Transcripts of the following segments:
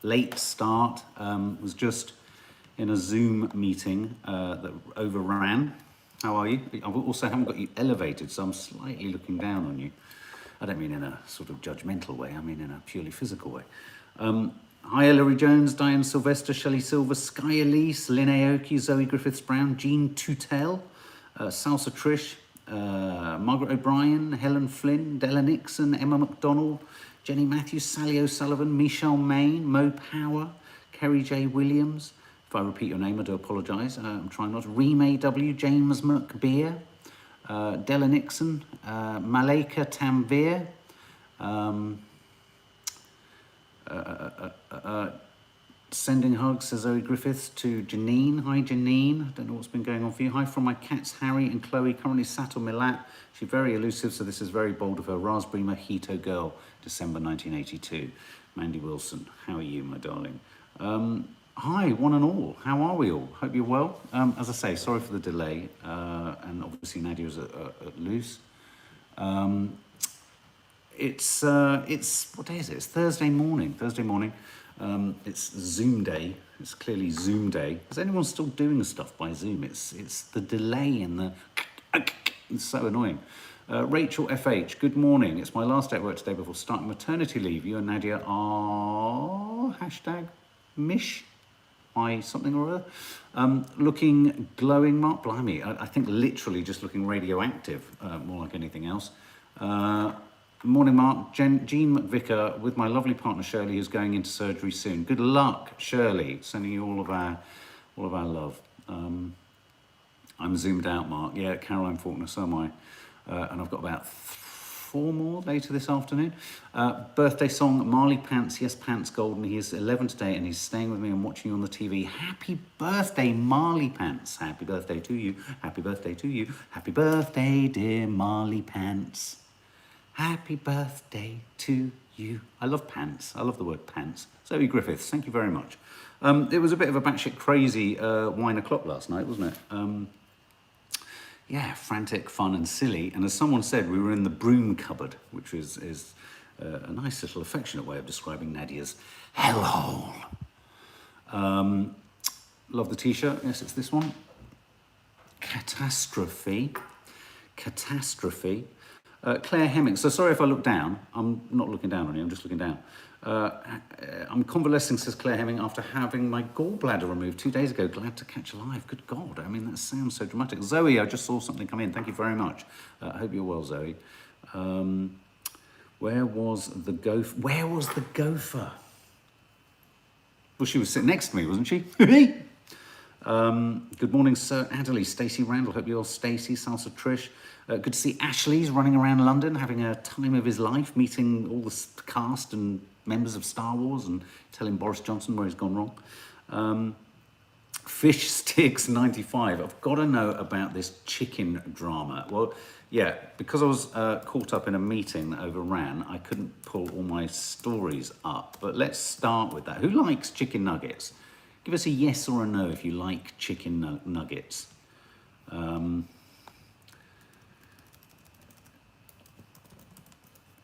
late start. Was just in a Zoom meeting that overran. How are you? I also haven't got you elevated, so I'm slightly looking down on you. I don't mean in a sort of judgmental way, I mean in a purely physical way. Hi, Hilary Jones, Diane Sylvester, Shelley Silver, Sky Elise, Lynn Aoki, Zoe Griffiths-Brown, Jean Tutel, Salsa Trish, Margaret O'Brien, Helen Flynn, Della Nixon, Emma McDonald, Jenny Matthews, Sally O'Sullivan, Michelle Main, Mo Power, Kerry J. Williams. If I repeat your name, I do apologise. I'm trying not to. Reem A.W., James McBeer, Della Nixon, Maleka Tanvir, sending hugs, says Zoe Griffiths, to Janine. Hi, Janine. I don't know what's been going on for you. Hi from my cats, Harry and Chloe, currently sat on my lap. She's very elusive, so this is very bold of her. Raspberry Mojito Girl, December 1982. Mandy Wilson, how are you, my darling? Hi, one and all. How are we all? Hope you're well. As I say, sorry for the delay, and obviously Nadia's at loose. It's what day is it? It's Thursday morning. It's Zoom day. It's clearly Zoom day. Is anyone still doing stuff by Zoom? It's the delay and the it's so annoying. Rachel FH, good morning. It's my last day at work today before starting maternity leave. You and Nadia are #mish by something or other. Looking glowing, Mark. Blimey, I think literally just looking radioactive, more like anything else. Morning, Mark. Jean McVicker with my lovely partner Shirley, who's going into surgery soon. Good luck, Shirley. Sending you all of our love. I'm zoomed out, Mark. Yeah, Caroline Faulkner, so am I. And I've got about 4 more later this afternoon. Birthday song, Marley Pants. Yes, Pants Golden. He is 11 today and he's staying with me and watching you on the TV. Happy birthday, Marley Pants. Happy birthday to you. Happy birthday to you. Happy birthday, dear Marley Pants. Happy birthday to you. I love pants. I love the word pants. Zoe Griffiths, thank you very much. It was a bit of a batshit crazy wine o'clock last night, wasn't it? Yeah, frantic, fun and silly. And as someone said, we were in the broom cupboard, which is a nice little affectionate way of describing Nadia's hellhole. Love the t-shirt. Yes, it's this one. Catastrophe. Claire Hemming. So sorry if I look down. I'm not looking down on you, I'm just looking down. I'm convalescing, says Claire Hemming, after having my gallbladder removed 2 days ago. Glad to catch alive. Good God, I mean, that sounds so dramatic. Zoe, I just saw something come in. Thank you very much. I hope you're well, Zoe. Where was the gopher? Well, she was sitting next to me, wasn't she? Good morning, Sir Adderley. Stacey Randall, hope you're well. Stacey, Salsa Trish. Good to see Ashley's running around London, having a time of his life, meeting all the cast and members of Star Wars and telling Boris Johnson where he's gone wrong. Fish Sticks 95. I've got to know about this chicken drama. Well, yeah, because I was caught up in a meeting that overran, I couldn't pull all my stories up. But let's start with that. Who likes chicken nuggets? Give us a yes or a no if you like chicken nuggets.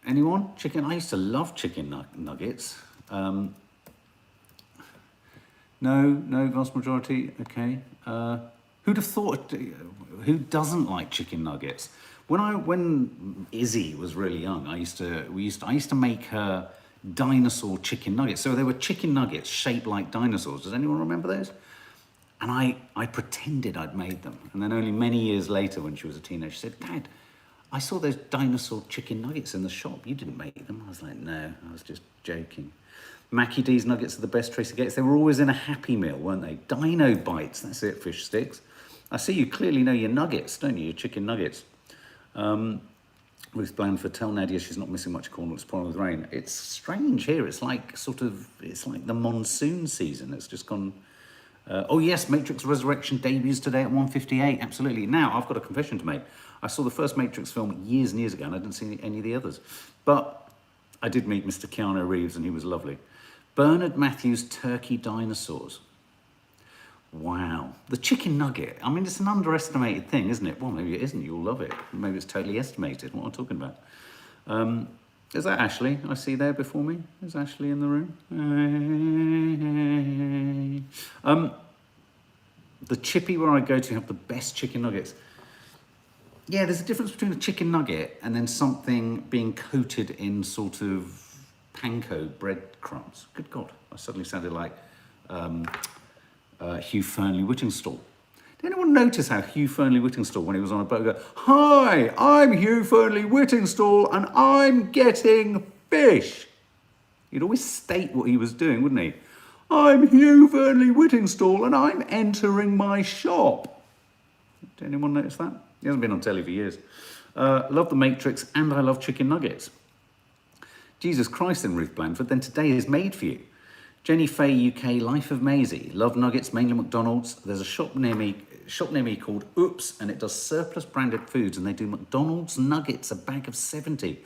Anyone? Chicken? I used to love chicken nuggets. No, vast majority. Okay. Who'd have thought? Who doesn't like chicken nuggets? When Izzy was really young, I used to make her dinosaur chicken nuggets. So they were chicken nuggets shaped like dinosaurs. Does anyone remember those? And I pretended I'd made them. And then only many years later, when she was a teenager, she said, Dad, I saw those dinosaur chicken nuggets in the shop. You didn't make them. I was like, no, I was just joking. Mackie D's nuggets are the best Tracy gets. They were always in a Happy Meal, weren't they? Dino Bites, that's it, Fish Sticks. I see you clearly know your nuggets, don't you? Your chicken nuggets. Ruth Blandford, tell Nadia she's not missing much corn, it's pouring with rain. It's strange here. It's like the monsoon season. It's just gone. Oh yes, Matrix Resurrection debuts today at 1:58. Absolutely. Now I've got a confession to make. I saw the first Matrix film years and years ago, and I didn't see any of the others. But I did meet Mr. Keanu Reeves, and he was lovely. Bernard Matthews' Turkey Dinosaurs. Wow. The chicken nugget. I mean, it's an underestimated thing, isn't it? Well, maybe it isn't. You'll love it. Maybe it's totally estimated, what I'm talking about. Is that Ashley I see there before me? Is Ashley in the room? The chippy where I go to have the best chicken nuggets. Yeah, there's a difference between a chicken nugget and then something being coated in sort of panko breadcrumbs. Good God, I suddenly sounded like Hugh Fearnley-Whittingstall. Did anyone notice how Hugh Fearnley-Whittingstall, when he was on a boat, go, "Hi, I'm Hugh Fearnley-Whittingstall and I'm getting fish"? He'd always state what he was doing, wouldn't he? "I'm Hugh Fearnley-Whittingstall and I'm entering my shop." Did anyone notice that? He hasn't been on telly for years. Love The Matrix and I love chicken nuggets. Jesus Christ then, Ruth Blandford, then today is made for you. Jenny Fay UK, Life of Maisie, love nuggets, mainly McDonald's. There's a shop near me called Oops, and it does surplus branded foods, and they do McDonald's nuggets, a bag of 70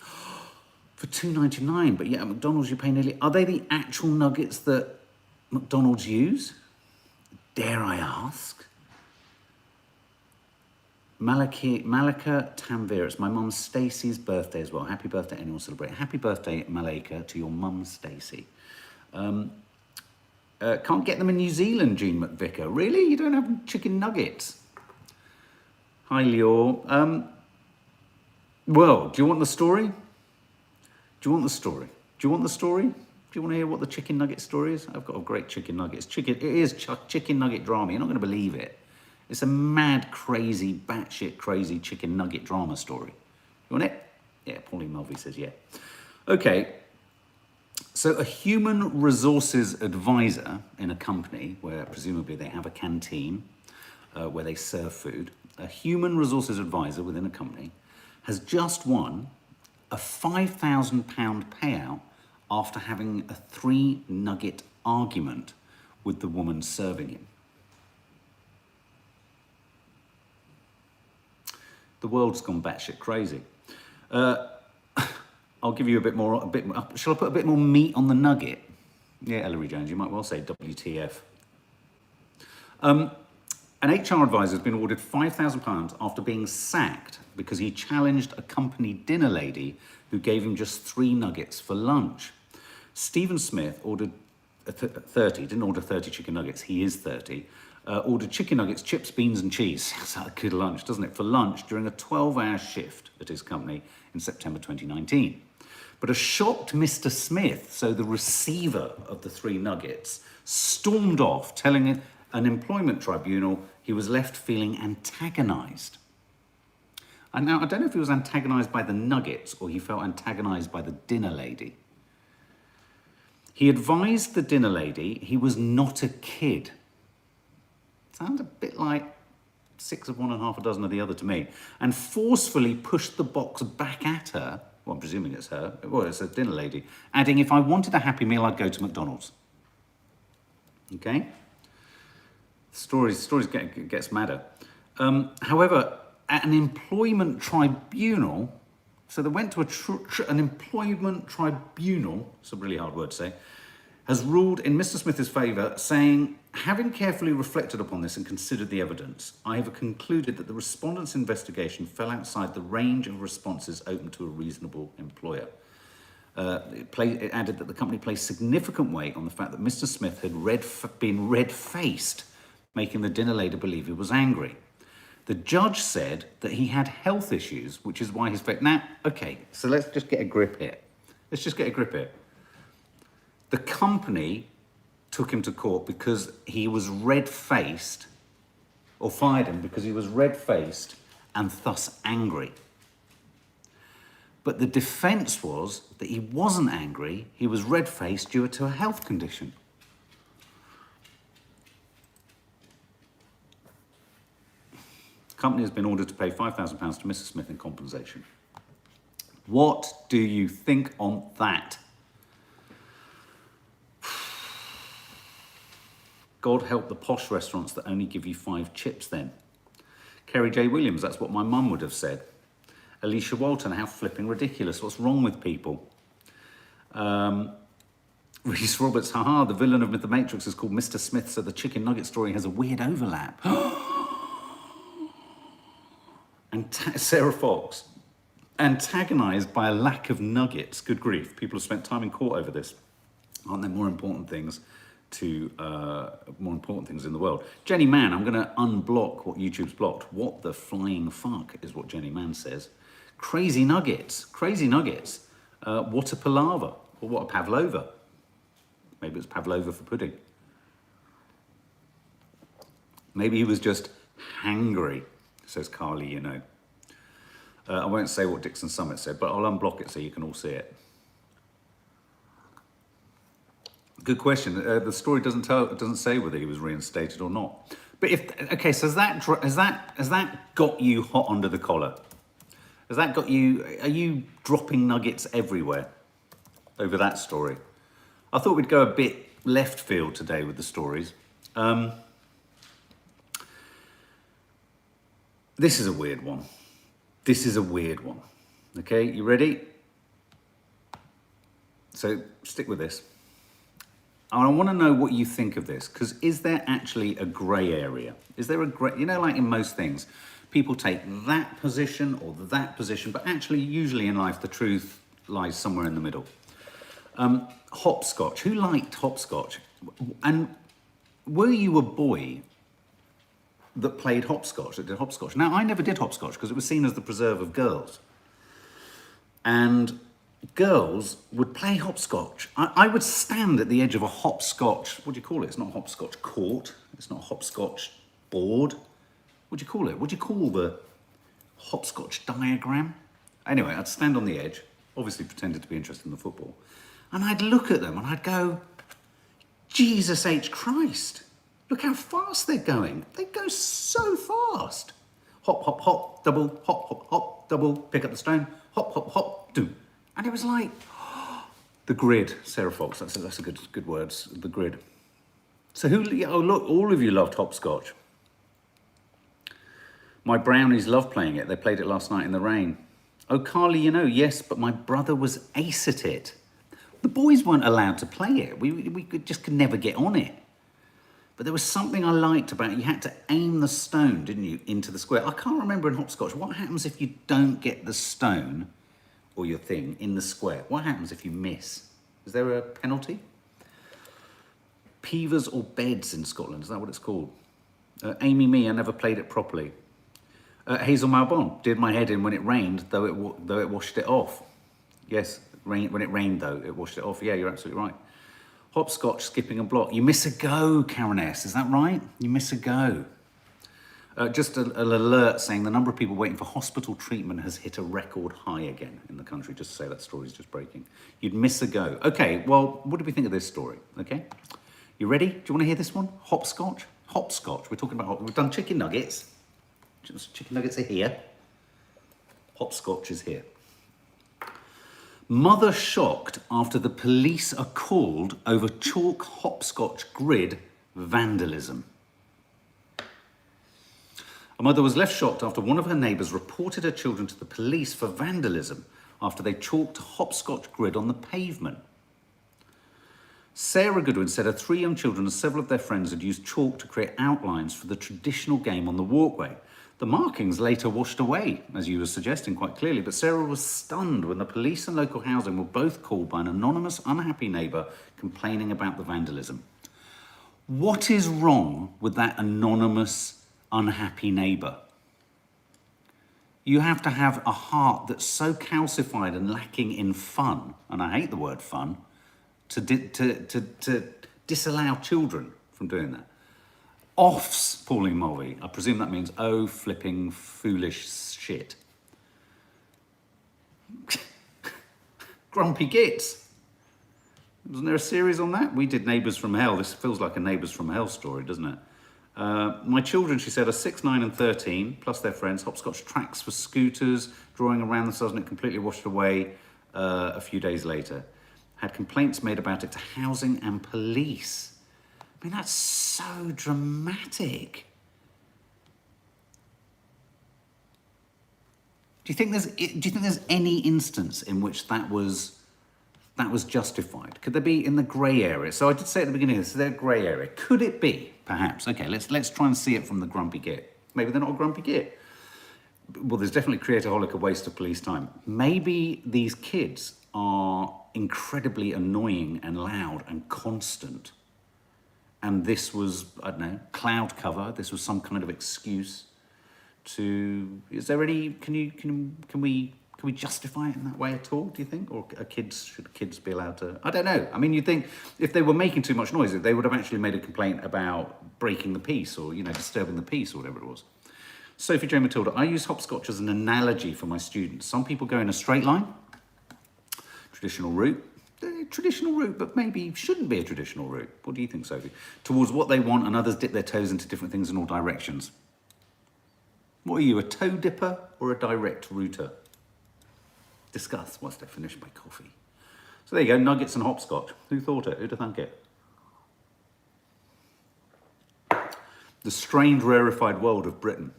for $2.99. But yeah, at McDonald's you pay nearly. Are they the actual nuggets that McDonald's use? Dare I ask? Malika Tanvir, it's my mum Stacey's birthday as well. Happy birthday, anyone celebrate. Happy birthday, Malika, to your mum Stacey. Can't get them in New Zealand, Jean McVicker. Really? You don't have chicken nuggets? Hi, Lior. Well, do you want the story? Do you want the story? Do you want the story? Do you want to hear what the chicken nugget story is? I've got a great chicken nugget. It is chicken nugget drama. You're not going to believe it. It's a mad, crazy, batshit crazy chicken nugget drama story. You want it? Yeah, Pauline Mulvey says yeah. Okay, so a human resources advisor in a company where presumably they have a canteen where they serve food, a human resources advisor within a company has just won a £5,000 payout after having a 3-nugget argument with the woman serving him. The world's gone batshit crazy. I'll give you a bit more, shall I put a bit more meat on the nugget? Yeah, Ellery Jones, you might well say WTF. An HR advisor has been awarded £5,000 after being sacked because he challenged a company dinner lady who gave him just 3 nuggets for lunch. Stephen Smith ordered 30, didn't order 30 chicken nuggets, he is 30. Ordered chicken nuggets, chips, beans and cheese. That's a good lunch, doesn't it? For lunch during a 12-hour shift at his company in September 2019. But a shocked Mr. Smith, so the receiver of the 3 nuggets, stormed off, telling an employment tribunal he was left feeling antagonised. And now, I don't know if he was antagonised by the nuggets or he felt antagonised by the dinner lady. He advised the dinner lady he was not a kid. Sounds a bit like 6 of one and half a dozen of the other to me, and forcefully pushed the box back at her. Well, I'm presuming it's her. Well, it's a dinner lady, adding, if I wanted a Happy Meal, I'd go to McDonald's. Okay? Stories gets madder. However, at an employment tribunal, so they went to an employment tribunal, it's a really hard word to say, has ruled in Mr. Smith's favour, saying, having carefully reflected upon this and considered the evidence, I have concluded that the respondent's investigation fell outside the range of responses open to a reasonable employer. It added that the company placed significant weight on the fact that Mr. Smith had been red-faced, making the dinner lady believe he was angry. The judge said that he had health issues, which is why his face... Now, okay, so let's just get a grip here. The company took him to court because he was red-faced, or fired him because he was red-faced and thus angry. But the defence was that he wasn't angry, he was red-faced due to a health condition. The company has been ordered to pay £5,000 to Mr. Smith in compensation. What do you think on that? God help the posh restaurants that only give you 5 chips then. Kerry J. Williams, that's what my mum would have said. Alicia Walton, how flipping ridiculous. What's wrong with people? Reese Roberts, haha, the villain of The Matrix is called Mr. Smith, so the chicken nugget story has a weird overlap. And Sarah Fox, antagonised by a lack of nuggets. Good grief, people have spent time in court over this. Aren't there more important things to more important things in the world. Jenny Mann, I'm going to unblock what YouTube's blocked. What the flying fuck is what Jenny Mann says. Crazy nuggets, crazy nuggets. What a palaver, or what a pavlova. Maybe it's pavlova for pudding. Maybe he was just hangry, says Carly, you know. I won't say what Dixon Summit said, but I'll unblock it so you can all see it. Good question. The story doesn't say whether he was reinstated or not. But okay, so has that got you hot under the collar? Has that got you? Are you dropping nuggets everywhere over that story? I thought we'd go a bit left field today with the stories. This is a weird one. This is a weird one. Okay, you ready? So stick with this. I want to know what you think of this, because is there actually a grey area? Is there a grey, you know, like in most things, people take that position or that position, but actually usually in life the truth lies somewhere in the middle. Hopscotch, who liked hopscotch? And were you a boy that played hopscotch, that did hopscotch? Now, I never did hopscotch because it was seen as the preserve of girls. And girls would play hopscotch. I would stand at the edge of a hopscotch, what do you call it? It's not a hopscotch court, it's not a hopscotch board. What do you call it? What do you call the hopscotch diagram? Anyway, I'd stand on the edge, obviously pretended to be interested in the football, and I'd look at them and I'd go, Jesus H. Christ, look how fast they're going. They go so fast. Hop, hop, hop, double, hop, hop, hop, double, pick up the stone, hop, hop, hop, do. And it was like, the grid, Sarah Fox, that's a good words, the grid. So oh look, all of you loved hopscotch. My brownies love playing it. They played it last night in the rain. Oh, Carly, you know, yes, but my brother was ace at it. The boys weren't allowed to play it. We could never get on it. But there was something I liked about it. You had to aim the stone, didn't you, into the square. I can't remember in hopscotch, what happens if you don't get the stone or your thing in the square? What happens if you miss? Is there a penalty? Peavers or beds in Scotland, is that what it's called? Amy Me, I never played it properly. Hazel Malbon, did my head in when it rained, though it washed it off. Yes, when it rained though, it washed it off. Yeah, you're absolutely right. Hopscotch, skipping a block. You miss a go, Karen S, is that right? You miss a go. Just an alert saying the number of people waiting for hospital treatment has hit a record high again in the country, just to say that story's just breaking. You'd miss a go. Okay, well, what do we think of this story, okay? You ready? Do you want to hear this one? Hopscotch? Hopscotch, we're talking about, we've done chicken nuggets. Chicken nuggets are here. Hopscotch is here. Mother shocked after the police are called over chalk hopscotch grid vandalism. A mother was left shocked after one of her neighbours reported her children to the police for vandalism after they chalked a hopscotch grid on the pavement. Sarah Goodwin said her 3 young children and several of their friends had used chalk to create outlines for the traditional game on the walkway. The markings later washed away, as you were suggesting quite clearly, but Sarah was stunned when the police and local housing were both called by an anonymous, unhappy neighbour complaining about the vandalism. What is wrong with that anonymous, unhappy neighbour? You have to have a heart that's so calcified and lacking in fun, and I hate the word fun, to disallow children from doing that. Offs, Pauline Mulvey. I presume that means, oh, flipping foolish shit. Grumpy Gits. Wasn't there a series on that? We did Neighbours from Hell. This feels like a Neighbours from Hell story, doesn't it? My children, she said, are 6, 9 and 13, plus their friends. Hopscotch tracks for scooters, drawing around themselves, and it completely washed away a few days later. Had complaints made about it to housing and police. I mean, that's so dramatic. Do you think there's any instance in which that was justified? Could there be in the grey area? So I did say at the beginning, is there a grey area? Could it be, perhaps? Okay, let's try and see it from the grumpy git. Maybe they're not a grumpy git. Well, there's definitely create-aholic, a waste of police time. Maybe these kids are incredibly annoying and loud and constant. and this was, I don't know, cloud cover. This was some kind of excuse to. Is there any? Can we justify it in that way at all? Do you think, or should kids be allowed to? I don't know. I mean, you think if they were making too much noise, they would have actually made a complaint about breaking the peace or disturbing the peace or whatever it was. Sophie J. Matilda, I use hopscotch as an analogy for my students. Some people go in a straight line, traditional route, but maybe shouldn't be a traditional route. What do you think, Sophie? Towards what they want, and others dip their toes into different things in all directions. What are you, a toe dipper or a direct router? Discuss. What's definition by coffee? So there you go, nuggets and hopscotch. Who thought it? Who'd have thunk it? The strange rarefied world of Britain.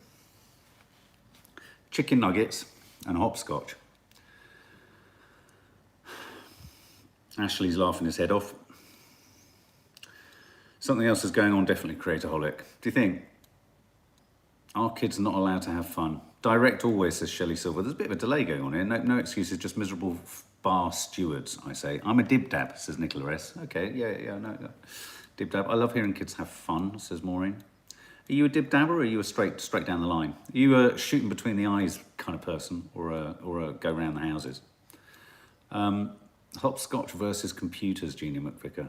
Chicken nuggets and hopscotch. Ashley's laughing his head off. Something else is going on, definitely creatorholic. Do you think? Our kids are not allowed to have fun. Direct always, says Shelley Silver. There's a bit of a delay going on here. No excuses, just miserable bar stewards, I say. I'm a dib-dab, says Nicola S. Okay, no. Dib-dab. I love hearing kids have fun, says Maureen. Are you a dib-dabber or are you a straight down the line? Are you a shooting between the eyes kind of person or a go round the houses? Hopscotch versus computers, Genia McVicker.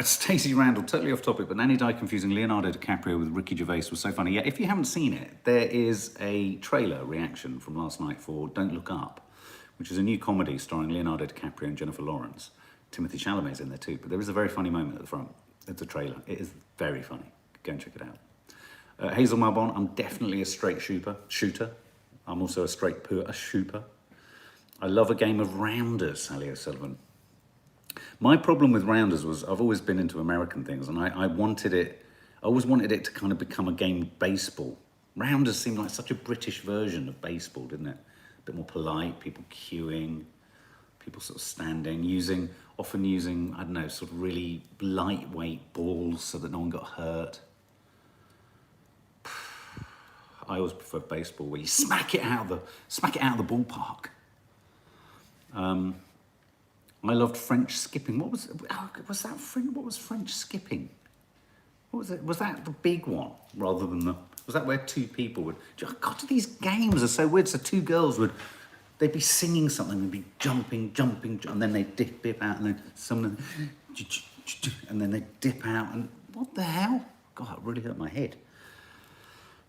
Stacey Randall, totally off topic, but Nanny Di confusing Leonardo DiCaprio with Ricky Gervais was so funny. Yeah, if you haven't seen it, there is a trailer reaction from last night for Don't Look Up, which is a new comedy starring Leonardo DiCaprio and Jennifer Lawrence. Timothy Chalamet's in there too, but there is a very funny moment at the front. It's a trailer. It is very funny. Go and check it out. Hazel Malbon, I'm definitely a straight shooter. I'm also a straight shooper. I love a game of rounders, Sally O'Sullivan. My problem with rounders was I've always been into American things, and I always wanted it to kind of become a game of baseball. Rounders seemed like such a British version of baseball, didn't it? A bit more polite, people queuing, people sort of standing, often using, I don't know, sort of really lightweight balls so that no one got hurt. I always prefer baseball where you smack it out of the ballpark. I loved French skipping. What was French skipping? What was it? Was that the big one rather than was that where two people would? God, these games are so weird. So two girls they'd be singing something and be jumping, and then they'd dip out, and then someone, and then they'd dip out, and what the hell? God, it really hurt my head.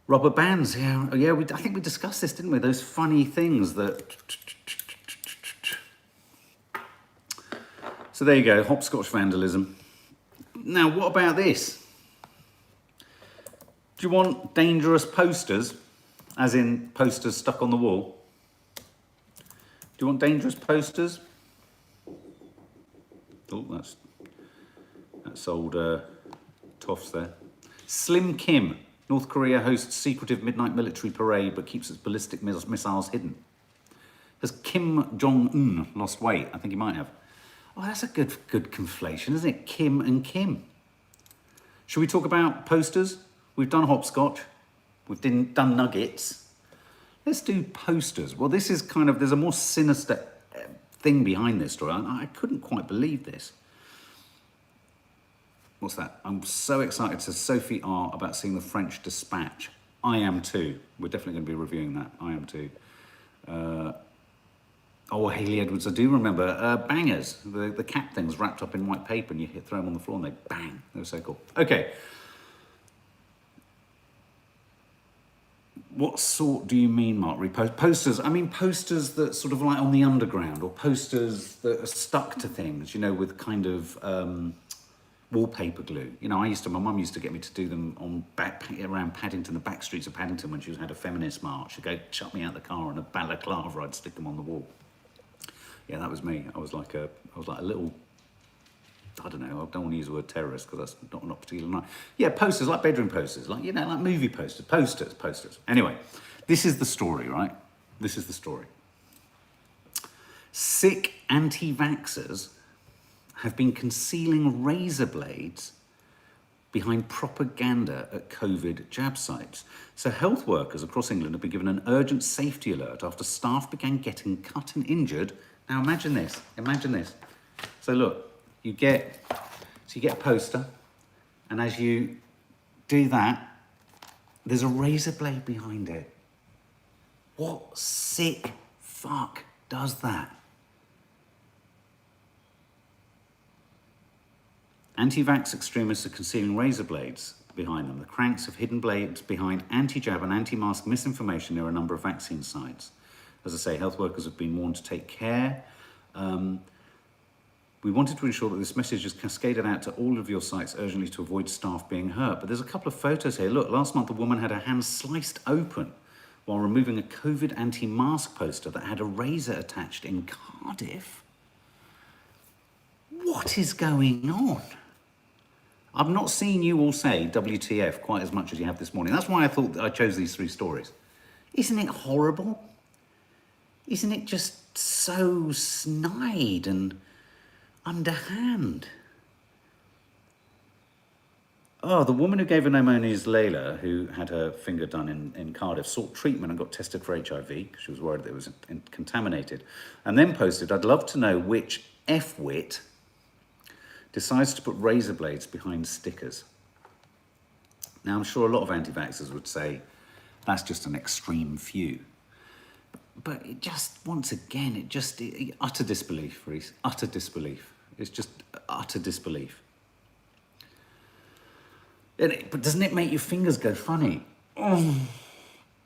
Rubber bands, yeah. I think we discussed this, didn't we? Those funny things that. So there you go, hopscotch vandalism. Now, what about this? Do you want dangerous posters, as in posters stuck on the wall? Do you want dangerous posters? Oh, that's old toffs there. Slim Kim, North Korea hosts secretive midnight military parade but keeps its ballistic missiles hidden. Has Kim Jong-un lost weight? I think he might have. Oh, that's a good conflation, isn't it? Kim and Kim. Should we talk about posters? We've done hopscotch. We've done nuggets. Let's do posters. Well, this is there's a more sinister thing behind this story. I couldn't quite believe this. What's that? I'm so excited, says Sophie R, about seeing the French Dispatch. I am too. We're definitely going to be reviewing that. I am too. Haley Edwards, I do remember. Bangers, the cat things wrapped up in white paper, and you throw them on the floor and they bang. They were so cool. Okay. What sort do you mean, Mark? Posters? I mean posters that sort of like on the underground, or posters that are stuck to things, with kind of wallpaper glue. My mum used to get me to do them around Paddington, the back streets of Paddington, when she had a feminist march. She'd go, chuck me out the car in a balaclava, I'd stick them on the wall. Yeah, that was me. I was like a little, I don't know, I don't want to use the word terrorist because that's not particularly nice. Yeah, posters, like bedroom posters, like movie posters, posters. Anyway, this is the story, right? This is the story. Sick anti-vaxxers have been concealing razor blades behind propaganda at COVID jab sites. So health workers across England have been given an urgent safety alert after staff began getting cut and injured. Now imagine this. So look, you get you get a poster, and as you do that, there's a razor blade behind it. What sick fuck does that? Anti-vaxx extremists are concealing razor blades behind them. The cranks have hidden blades behind anti-jab and anti-mask misinformation near a number of vaccine sites. As I say, health workers have been warned to take care. We wanted to ensure that this message is cascaded out to all of your sites urgently to avoid staff being hurt. But there's a couple of photos here. Look, last month a woman had her hand sliced open while removing a COVID anti-mask poster that had a razor attached in Cardiff. What is going on? I've not seen you all say WTF quite as much as you have this morning. That's why I thought I chose these 3 stories. Isn't it horrible? Isn't it just so snide and underhand? Oh, the woman who gave her pneumonia is Layla, who had her finger done in Cardiff, sought treatment and got tested for HIV because she was worried that it was contaminated, and then posted, "I'd love to know which F-wit decides to put razor blades behind stickers." Now, I'm sure a lot of anti-vaxxers would say that's just an extreme few. But it just, once again, utter disbelief, Reese, utter disbelief. It's just utter disbelief. But doesn't it make your fingers go funny? Oh,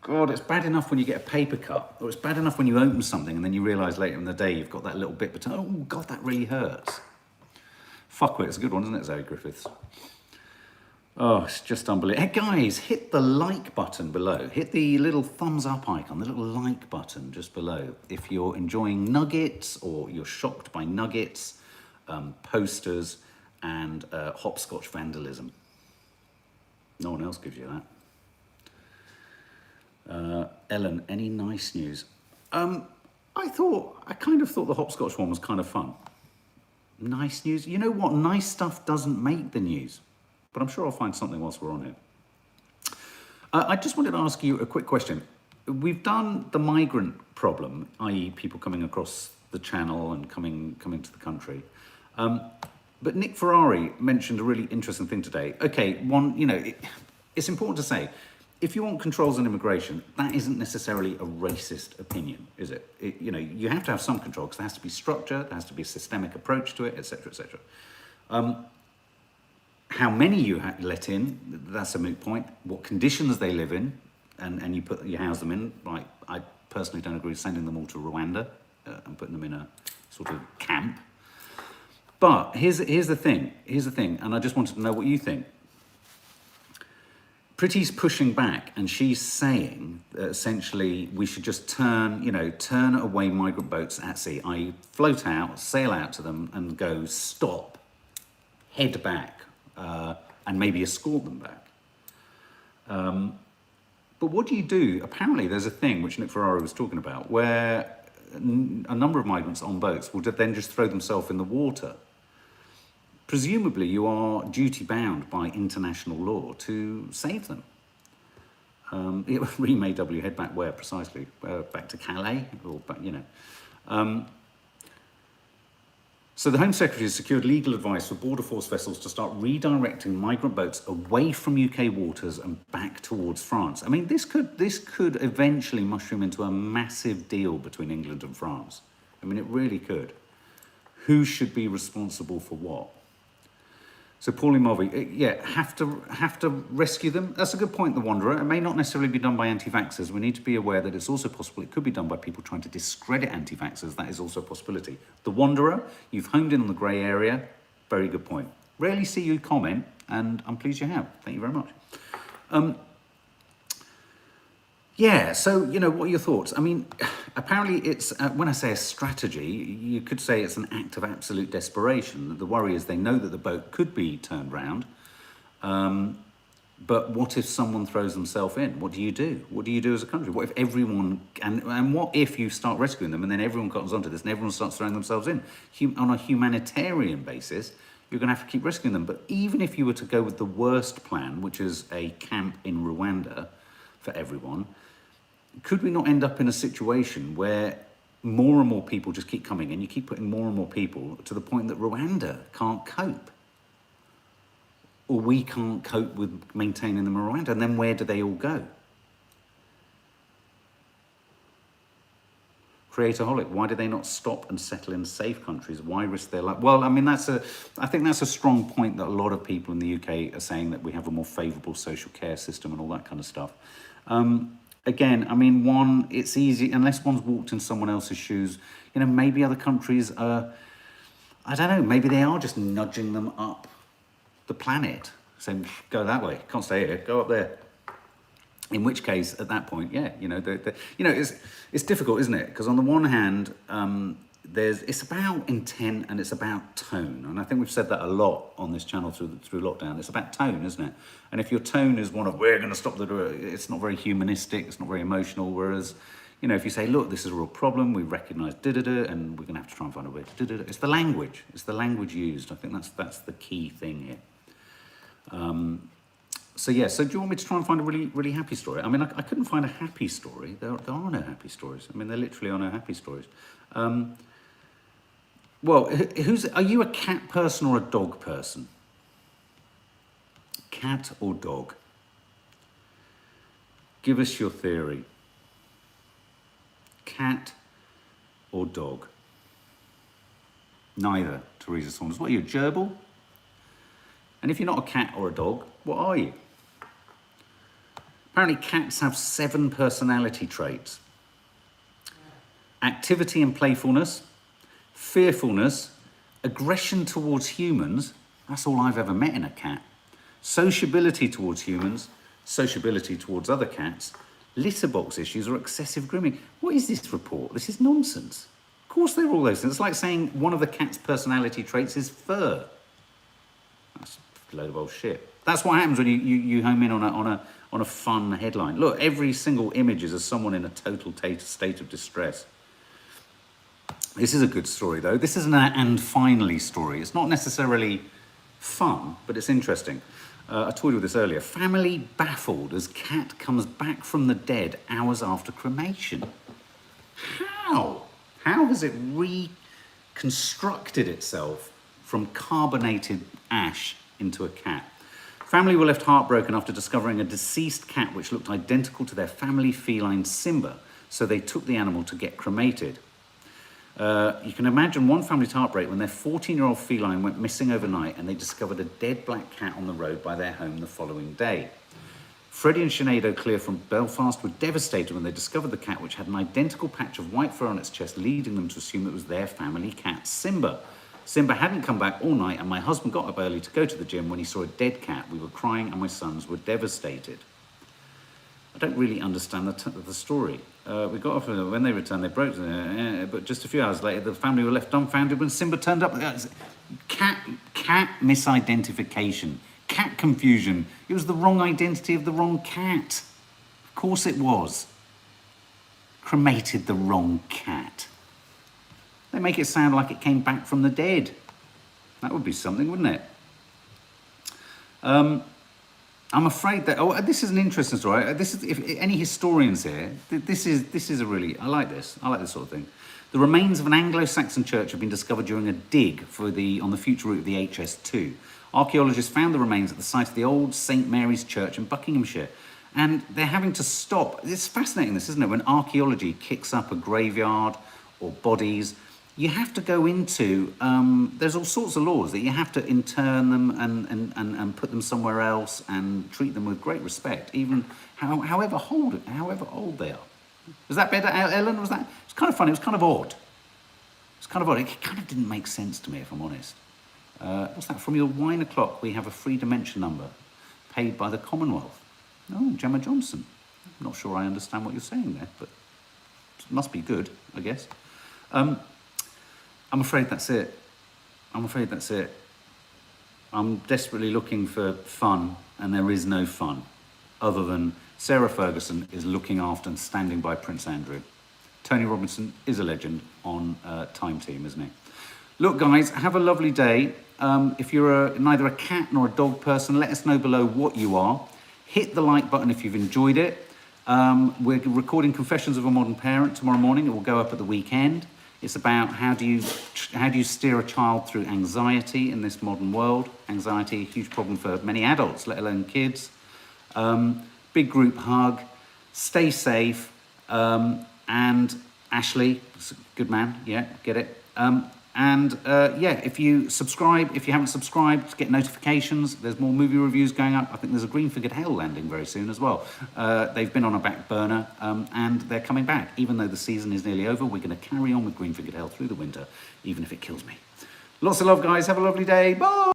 God, it's bad enough when you get a paper cut, or it's bad enough when you open something and then you realise later in the day you've got that little bit between, oh, God, that really hurts. Fuckwit, it's a good one, isn't it, Zoe Griffiths? Oh, it's just unbelievable. Hey, guys, hit the like button below. Hit the little thumbs up icon, the little like button just below. If you're enjoying nuggets or you're shocked by nuggets, posters, and hopscotch vandalism. No one else gives you that. Ellen, any nice news? I kind of thought the hopscotch one was kind of fun. Nice news? You know what? Nice stuff doesn't make the news. But I'm sure I'll find something whilst we're on it. I just wanted to ask you a quick question. We've done the migrant problem, i.e. people coming across the channel and coming to the country. But Nick Ferrari mentioned a really interesting thing today. Okay, one, it's important to say, if you want controls on immigration, that isn't necessarily a racist opinion, is it? You have to have some control because there has to be structure, there has to be a systemic approach to it, etc., etc. How many you let in, that's a moot point. What conditions they live in, and you house them in. Like, I personally don't agree with sending them all to Rwanda and putting them in a sort of camp. But here's the thing, and I just wanted to know what you think. PRITI's pushing back, and she's saying that essentially we should just turn away migrant boats at sea, i.e. float out, sail out to them and go, stop, head back. And maybe escort them back. But what do you do? Apparently there's a thing, which Nick Ferrari was talking about, where a number of migrants on boats will then just throw themselves in the water. Presumably you are duty-bound by international law to save them. Remade W, head back where precisely? Back to Calais? Or back, So the Home Secretary has secured legal advice for border force vessels to start redirecting migrant boats away from UK waters and back towards France. I mean, this could eventually mushroom into a massive deal between England and France. I mean, it really could. Who should be responsible for what? So Paulie Mulvey, have to rescue them. That's a good point, The Wanderer. It may not necessarily be done by anti-vaxxers. We need to be aware that it's also possible it could be done by people trying to discredit anti-vaxxers. That is also a possibility. The Wanderer, you've homed in on the grey area. Very good point. Rarely see you comment, and I'm pleased you have. Thank you very much. So, what are your thoughts? I mean, apparently it's, when I say a strategy, you could say it's an act of absolute desperation. The worry is they know that the boat could be turned round, but what if someone throws themselves in? What do you do? What do you do as a country? What if everyone, and what if you start rescuing them and then everyone comes onto this and everyone starts throwing themselves in? On a humanitarian basis, you're going to have to keep rescuing them. But even if you were to go with the worst plan, which is a camp in Rwanda for everyone, could we not end up in a situation where more and more people just keep coming in, you keep putting more and more people to the point that Rwanda can't cope? or we can't cope with maintaining them around. And then where do they all go? Creatorholic, why do they not stop and settle in safe countries? Why risk their life? Well, I mean, I think that's a strong point that a lot of people in the UK are saying, that we have a more favourable social care system and all that kind of stuff. Again, I mean, one, it's easy, unless one's walked in someone else's shoes, you know, maybe other countries are, I don't know, maybe they are just nudging them up the planet, saying, go that way, can't stay here, go up there. In which case, at that point, yeah, you know, it's difficult, isn't it? Because on the one hand, it's about intent and it's about tone, and I think we've said that a lot on this channel through lockdown. It's about tone, isn't it? And if your tone is one of "we're going to stop the," it's not very humanistic, it's not very emotional. Whereas, you know, if you say, "Look, this is a real problem, we recognise and we're going to have to try and find a way to it's the language. It's the language used. I think that's the key thing here. So yeah, so do you want me to try and find a really, really happy story? I mean, I couldn't find a happy story. There are no happy stories. I mean, there literally are no happy stories. Well, are you a cat person or a dog person? Cat or dog? Give us your theory. Cat or dog? Neither, Teresa Saunders. What are you, a gerbil? And if you're not a cat or a dog, what are you? Apparently cats have 7 personality traits. Activity and playfulness, fearfulness, aggression towards humans, that's all I've ever met in a cat, sociability towards humans, sociability towards other cats, litter box issues or excessive grooming. What is this report? This is nonsense. Of course they're all those things. It's like saying one of the cat's personality traits is fur. That's a load of old shit. That's what happens when you home in on a fun headline. Look, every single image is of someone in a total state of distress. This is a good story, though. This is an and finally story. It's not necessarily fun, but it's interesting. I told you this earlier. Family baffled as cat comes back from the dead hours after cremation. How? How has it reconstructed itself from carbonated ash into a cat? Family were left heartbroken after discovering a deceased cat which looked identical to their family feline Simba, so they took the animal to get cremated. You can imagine one family's heartbreak when their 14-year-old feline went missing overnight and they discovered a dead black cat on the road by their home the following day. Freddie and Sinead O'Clear from Belfast were devastated when they discovered the cat, which had an identical patch of white fur on its chest, leading them to assume it was their family cat, Simba. Simba hadn't come back all night, and my husband got up early to go to the gym when he saw a dead cat. We were crying and my sons were devastated. I don't really understand the story. We got off, when they returned, they broke, but just a few hours later, the family were left dumbfounded when Simba turned up. Cat misidentification, cat confusion. It was the wrong identity of the wrong cat. Of course it was. Cremated the wrong cat. They make it sound like it came back from the dead. That would be something, wouldn't it? I'm afraid that, this is an interesting story. This is, if any historians here, this is a really, I like this sort of thing. The remains of an Anglo-Saxon church have been discovered during a dig on the future route of the HS2. Archaeologists found the remains at the site of the old St. Mary's Church in Buckinghamshire. And they're having to stop. It's fascinating, this, isn't it? When archaeology kicks up a graveyard or bodies, you have to go into, there's all sorts of laws that you have to intern them and put them somewhere else and treat them with great respect, even however old they are. Was that better, Ellen? Was that? It's kind of funny. It was kind of odd. It's kind of odd. It kind of didn't make sense to me, if I'm honest. What's that? From your wine o'clock, we have a free dimension number paid by the Commonwealth. Oh, Gemma Johnson. I'm not sure I understand what you're saying there, but it must be good, I guess. I'm afraid that's it. I'm desperately looking for fun, and there is no fun, other than Sarah Ferguson is looking after and standing by Prince Andrew. Tony Robinson is a legend on Time Team, isn't he? Look, guys, have a lovely day. If you're neither a cat nor a dog person, let us know below what you are. Hit the like button if you've enjoyed it. We're recording Confessions of a Modern Parent tomorrow morning. It will go up at the weekend. It's about how do you steer a child through anxiety in this modern world. Anxiety, a huge problem for many adults, let alone kids. Big group hug, stay safe, and Ashley, good man, yeah, get it. Yeah, if you subscribe, if you haven't subscribed, get notifications. There's more movie reviews going up. I think there's a Green-Figured Hell landing very soon as well. They've been on a back burner, and they're coming back. Even though the season is nearly over, we're going to carry on with Green-Figured Hell through the winter, even if it kills me. Lots of love, guys. Have a lovely day. Bye!